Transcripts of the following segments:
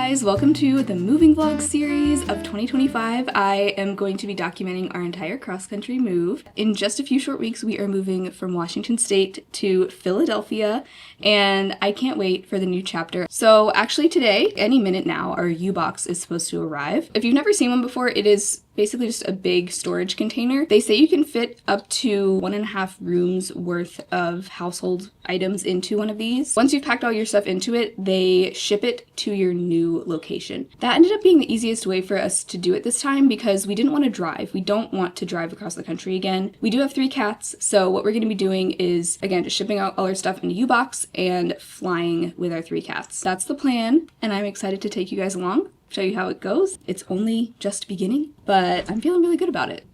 guys, welcome to the moving vlog series of 2025. I am going to be documenting our entire cross-country move. In just a few short weeks, we are moving from Washington State to Philadelphia, and I can't wait for the new chapter. So actually today, any minute now, our U-Box is supposed to arrive. If you've never seen one before, it is basically just a big storage container. They say you can fit up to 1.5 rooms worth of household items into one of these. Once you've packed all your stuff into it, they ship it to your new location. That ended up being the easiest way for us to do it this time because we didn't want to drive. We don't want to drive across the country again. We do have 3 cats, so what we're going to be doing is, again, just shipping out all our stuff in a U-Box and flying with our 3 cats. That's the plan, and I'm excited to take you guys along, show you how it goes. It's only just beginning, but I'm feeling really good about it.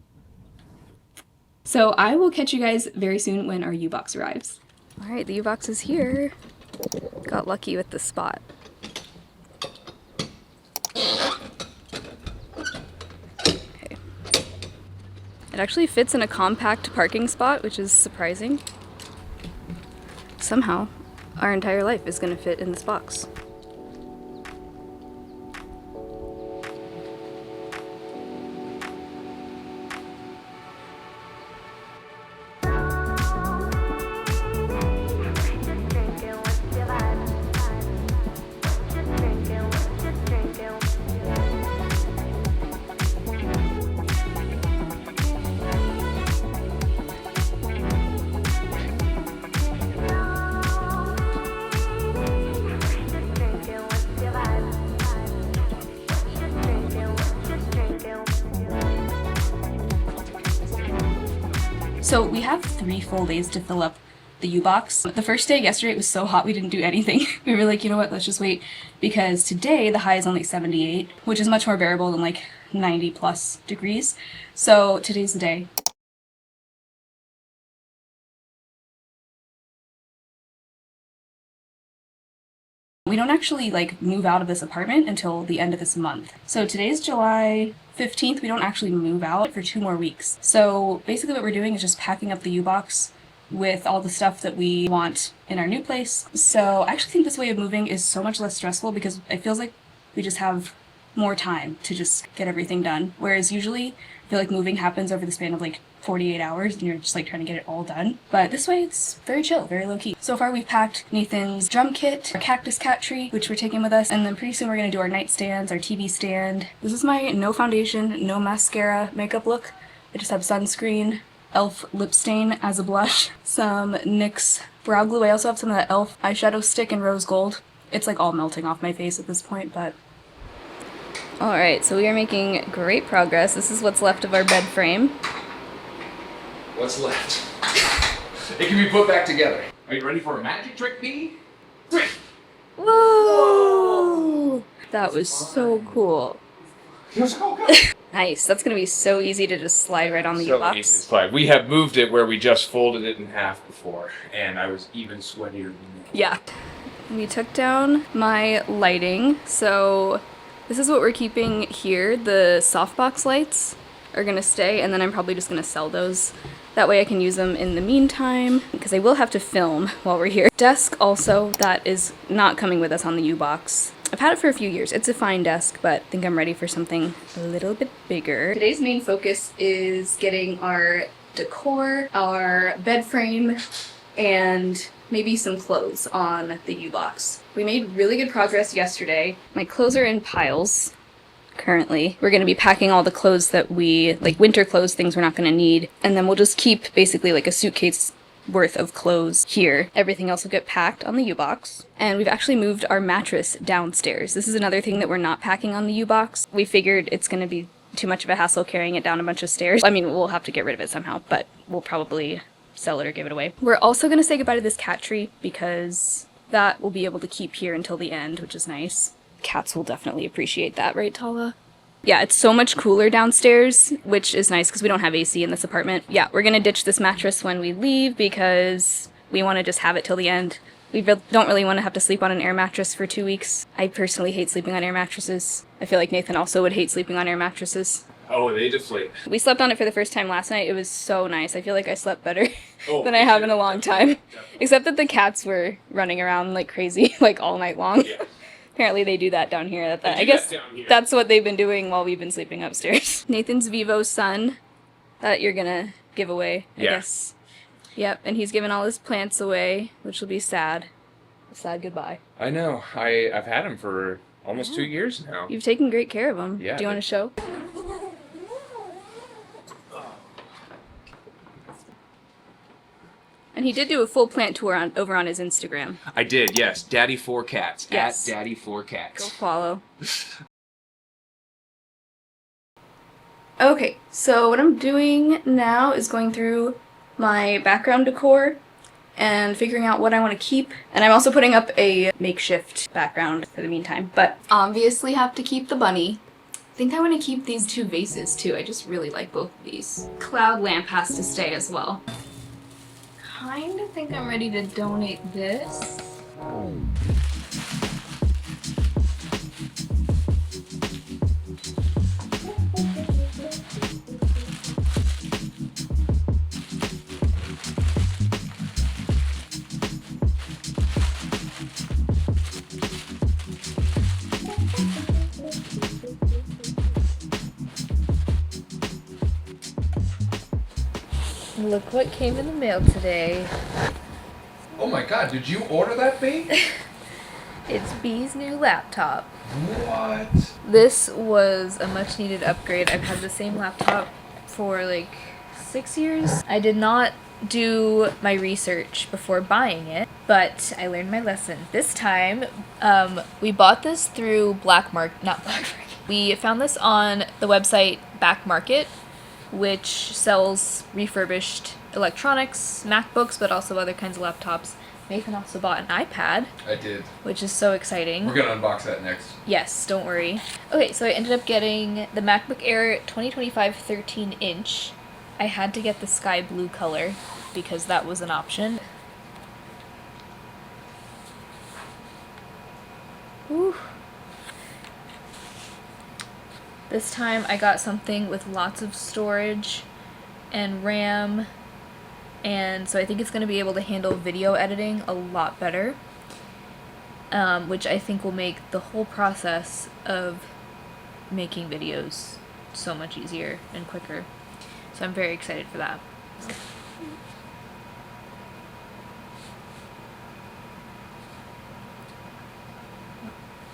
So I will catch you guys very soon when our U-Box arrives. All right, the U-Box is here. Got lucky with the spot. Okay. It actually fits in a compact parking spot, which is surprising. Somehow, our entire life is going to fit in this box. So we have 3 full days to fill up the U-Box. The first day yesterday, it was so hot we didn't do anything. We were like, you know what, let's just wait, because today the high is only 78, which is much more bearable than like 90 plus degrees. So today's the day. We don't actually like move out of this apartment until the end of this month. So today's July 15th, we don't actually move out for 2 more weeks. So basically what we're doing is just packing up the U-Box with all the stuff that we want in our new place. So I actually think this way of moving is so much less stressful because it feels like we just have more time to just get everything done. Whereas usually I feel like moving happens over the span of like 48 hours and you're just like trying to get it all done. But this way it's very chill, very low key. So far we've packed Nathan's drum kit, our cactus cat tree, which we're taking with us, and then pretty soon we're gonna do our nightstands, our TV stand. This is my no foundation, no mascara makeup look. I just have sunscreen, e.l.f. lip stain as a blush, some NYX brow glue. I also have some of that e.l.f. eyeshadow stick in rose gold. It's like all melting off my face at this point, but... Alright, so we are making great progress. This is what's left of our bed frame. What's left? It can be put back together. Are you ready for a magic trick, P? 3! Whoa! That was so cool. Go. Nice. That's gonna be so easy to just slide right on the U-Box. Easy to slide. We have moved it where we just folded it in half before, and I was even sweatier than that. Yeah. We took down my lighting, so this is what we're keeping here. The softbox lights are gonna stay, and then I'm probably just gonna sell those. That way I can use them in the meantime, because I will have to film while we're here. Desk also, that is not coming with us on the U-Box. I've had it for a few years. It's a fine desk, but I think I'm ready for something a little bit bigger. Today's main focus is getting our decor, our bed frame, and maybe some clothes on the U-Box. We made really good progress yesterday. My clothes are in piles. Currently, we're going to be packing all the clothes that we, like winter clothes, things we're not going to need, and then we'll just keep basically like a suitcase worth of clothes here. Everything else will get packed on the U-Box. And we've actually moved our mattress downstairs. This is another thing that we're not packing on the U-Box. We figured it's going to be too much of a hassle carrying it down a bunch of stairs. I mean, we'll have to get rid of it somehow, but we'll probably sell it or give it away. We're also going to say goodbye to this cat tree because that we'll be able to keep here until the end, which is nice. Cats will definitely appreciate that, right, Tala? Yeah, it's so much cooler downstairs, which is nice because we don't have AC in this apartment. Yeah, we're gonna ditch this mattress when we leave because we want to just have it till the end. We don't really want to have to sleep on an air mattress for 2 weeks. I personally hate sleeping on air mattresses. I feel like Nathan also would hate sleeping on air mattresses. Oh, they deflate. We slept on it for the first time last night. It was so nice. I feel like I slept better than I have in a long time. Except that the cats were running around like crazy, like all night long. Yeah. Apparently they do that down here. They do I guess that down here. that's what they've been doing while we've been sleeping upstairs. Nathan's Vivo sun that you're gonna give away, I guess. Yep, and he's given all his plants away, which will be sad. A sad goodbye. I know. I've had him for almost 2 years now. You've taken great care of him. Yeah, Do you want to show? And he did do a full plant tour over on his Instagram. I did, yes. Daddy4Cats. Yes. At Daddy4Cats. Go follow. Okay, so what I'm doing now is going through my background decor and figuring out what I want to keep. And I'm also putting up a makeshift background for the meantime. But obviously have to keep the bunny. I think I want to keep these 2 vases too. I just really like both of these. Cloud lamp has to stay as well. Kind of think I'm ready to donate this. Look what came in the mail today. Oh my god, did you order that, babe? It's B's new laptop. What? This was a much needed upgrade. I've had the same laptop for like 6 years. I did not do my research before buying it, but I learned my lesson. This time, we bought this through not Black Market. We found this on the website Back Market, which sells refurbished electronics, MacBooks, but also other kinds of laptops. Nathan also bought an iPad. I did. Which is so exciting. We're gonna unbox that next. Yes, don't worry. Okay, so I ended up getting the MacBook Air 2025 13-inch. I had to get the sky blue color because that was an option. Whew. This time I got something with lots of storage and RAM, and so I think it's going to be able to handle video editing a lot better, which I think will make the whole process of making videos so much easier and quicker. So I'm very excited for that.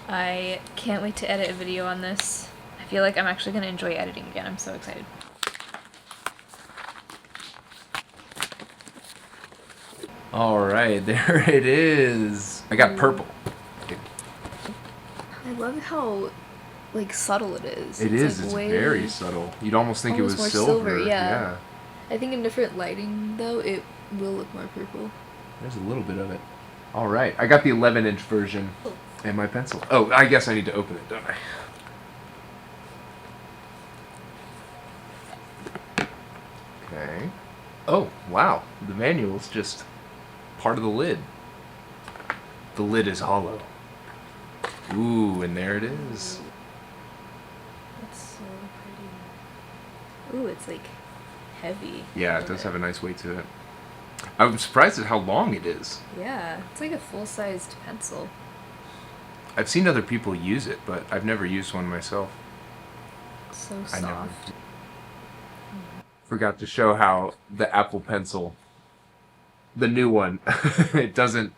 I can't wait to edit a video on this. I feel like I'm actually going to enjoy editing again. I'm so excited. Alright, there it is. I got purple. I love how like subtle it is. It is. Like, It's way very subtle. You'd almost think almost it more was silver. yeah. I think in different lighting though it will look more purple. There's a little bit of it. Alright, I got the 11-inch version and my pencil. Oh, I guess I need to open it, don't I? Okay. Oh, wow. The manual's just part of the lid. The lid is hollow. Ooh, and there it is. That's so pretty. Ooh, it's like heavy. Yeah, it does have a nice weight to it. I'm surprised at how long it is. Yeah, it's like a full-sized pencil. I've seen other people use it, but I've never used one myself. So I never soft. did. Forgot to show how the Apple Pencil, the new one, it doesn't,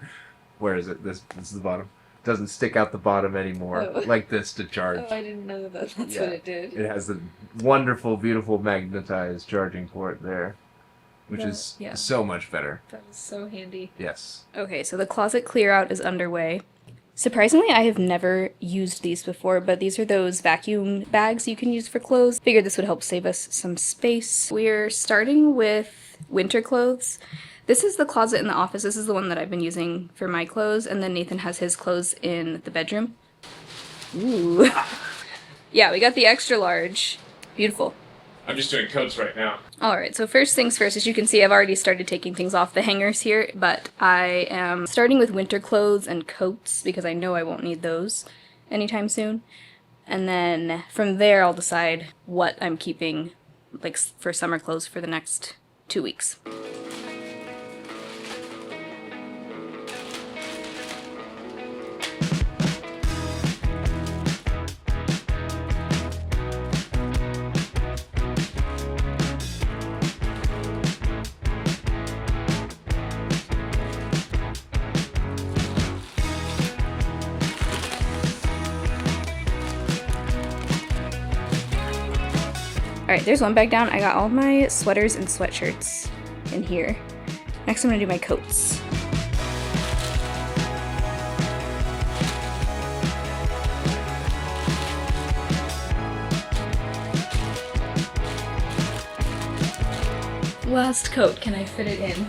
where is it? This is the bottom. It doesn't stick out the bottom anymore, Oh. like this to charge. Oh, I didn't know that's Yeah. what it did. It has the wonderful, beautiful magnetized charging port there, which is Yeah. so much better. That was so handy. Yes. Okay, so the closet clear out is underway. Surprisingly, I have never used these before, but these are those vacuum bags you can use for clothes. Figured this would help save us some space. We're starting with winter clothes. This is the closet in the office. This is the one that I've been using for my clothes, and then Nathan has his clothes in the bedroom. Ooh. Yeah, we got the extra large. Beautiful. I'm just doing coats right now. Alright, so first things first, as you can see, I've already started taking things off the hangers here, but I am starting with winter clothes and coats because I know I won't need those anytime soon. And then from there, I'll decide what I'm keeping, like, for summer clothes for the next 2 weeks. right, there's one bag down. I got all my sweaters and sweatshirts in here. Next I'm gonna do my coats. Last coat, can I fit it in?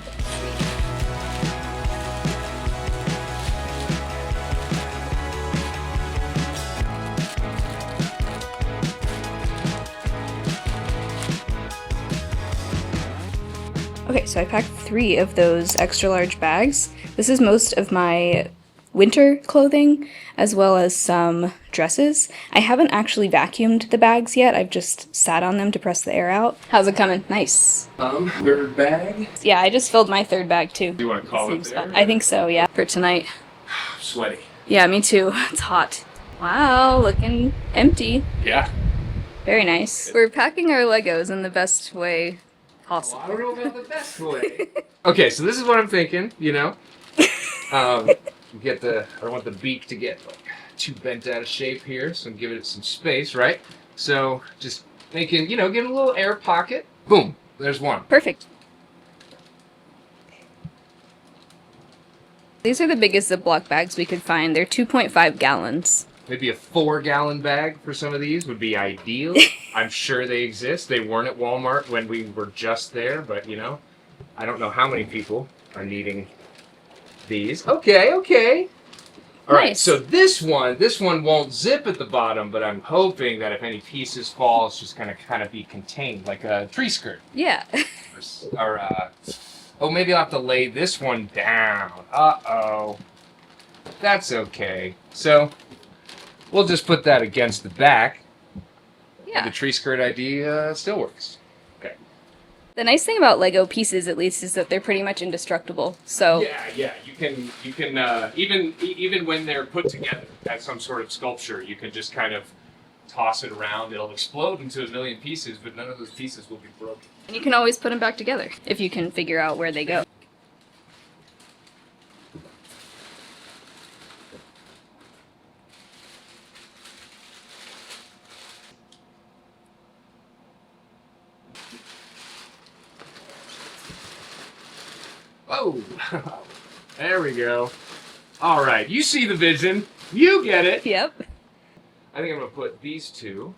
Okay, so I packed 3 of those extra large bags. This is most of my winter clothing, as well as some dresses. I haven't actually vacuumed the bags yet. I've just sat on them to press the air out. How's it coming? Nice. Third bag. Yeah, I just filled my 3rd bag too. Do you want to call it there? I think so, yeah. For tonight. Sweaty. Yeah, me too. It's hot. Wow, looking empty. Yeah. Very nice. We're packing our Legos in the best way possible. Well, I don't know about the best way. Okay, so this is what I'm thinking, you know. I don't want the beak to get like too bent out of shape here, so I'm giving it some space, right? So just making, you know, get a little air pocket. Boom, there's one. Perfect. These are the biggest Ziploc bags we could find. They're 2.5 gallons. Maybe a 4-gallon bag for some of these would be ideal. I'm sure they exist. They weren't at Walmart when we were just there, but you know, I don't know how many people are needing these. Okay. All right, Nice. so this one won't zip at the bottom, but I'm hoping that if any pieces fall, it's just gonna kind of be contained, like a tree skirt. Yeah. Oh, maybe I'll have to lay this one down. Uh-oh. That's okay. So, we'll just put that against the back. Yeah. The tree skirt idea still works. Okay. The nice thing about Lego pieces, at least, is that they're pretty much indestructible. So Yeah. You can even when they're put together as some sort of sculpture, you can just kind of toss it around. It'll explode into a million pieces, but none of those pieces will be broken. and you can always put them back together if you can figure out where they go. Oh, there we go. All right, you see the vision. You get it. Yep. I think I'm going to put these two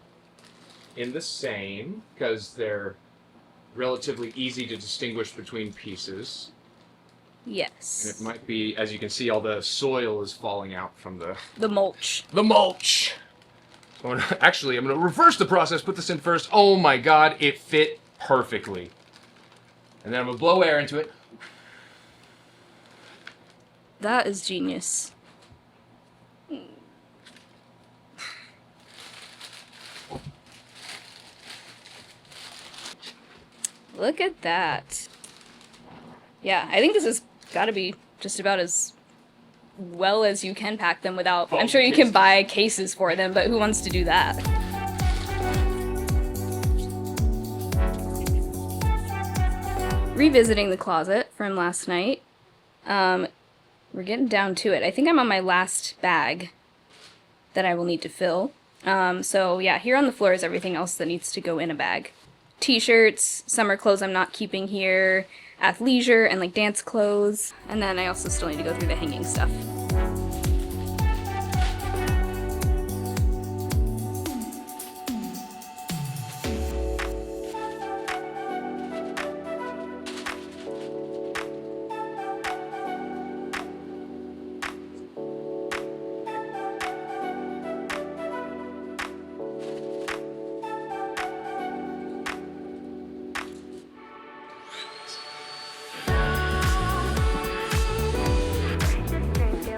in the same because they're relatively easy to distinguish between pieces. Yes. And it might be, as you can see, all the soil is falling out from The mulch. the mulch. So actually, I'm going to reverse the process, put this in first. Oh my God, it fit perfectly. And then I'm going to blow air into it. That is genius. Look at that. Yeah, I think this has got to be just about as well as you can pack them without... I'm sure you can buy cases for them, but who wants to do that? Revisiting the closet from last night. We're getting down to it. I think I'm on my last bag that I will need to fill. So yeah, here on the floor is everything else that needs to go in a bag. T-shirts, summer clothes I'm not keeping here, athleisure, and like dance clothes. And then I also still need to go through the hanging stuff. Thank you.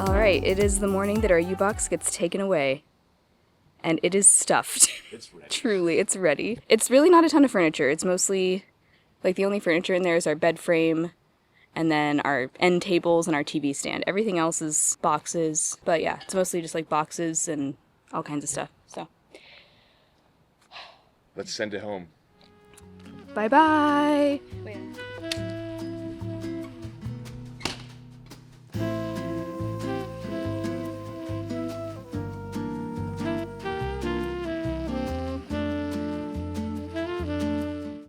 All right, it is the morning that our U-Box gets taken away. And it is stuffed. It's ready. Truly, it's ready. It's really not a ton of furniture. It's mostly, like, the only furniture in there is our bed frame and then our end tables and our TV stand. Everything else is boxes. But yeah, it's mostly just like boxes and all kinds of stuff. So, Let's send it home. bye-bye.